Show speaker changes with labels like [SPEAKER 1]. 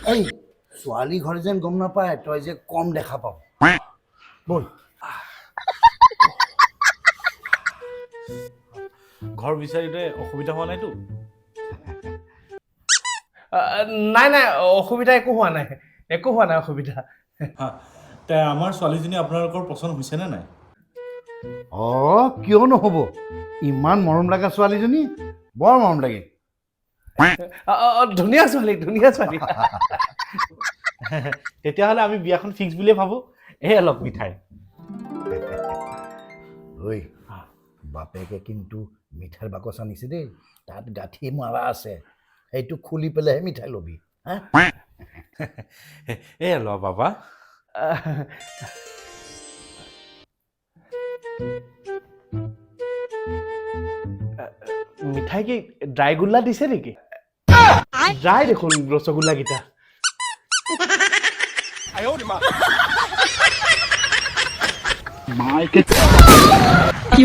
[SPEAKER 1] এই ছোৱালী ঘৰ যেন গম নাপায় তই যে কম দেখা পাও বল
[SPEAKER 2] ঘৰ বিচাৰিলে অসুবিধা হোৱা নাইতো
[SPEAKER 3] নাই নাই অসুবিধা একো হোৱা নাই অসুবিধা
[SPEAKER 2] তে আমাৰ ছোৱালীজনী আপোনালোকৰ পচন্দ হৈছেনে নাই
[SPEAKER 1] কিয় নহ'ব ইমান মৰম লগা ছোৱালীজনী বৰ মৰম লাগে
[SPEAKER 3] ধুনীয়া ছোৱালী
[SPEAKER 2] তেতিয়াহ'লে আমি বিয়াখন ফিক্স বুলিয়ে ভাবোঁ অলপ মিঠাই
[SPEAKER 1] ঐ বাপেকে কিন্তু মিঠাইৰ বাকচ আনিছে দেই তাত গাঁঠি মাৰা আছে সেইটো খুলি পেলাইহে মিঠাই ল'বি
[SPEAKER 2] ল বাবা
[SPEAKER 3] মিঠাই কি ড্ৰাই গোল্লা দিছে নেকি ড্ৰাই দেখোন ৰসগোল্লা কেইটা
[SPEAKER 4] কি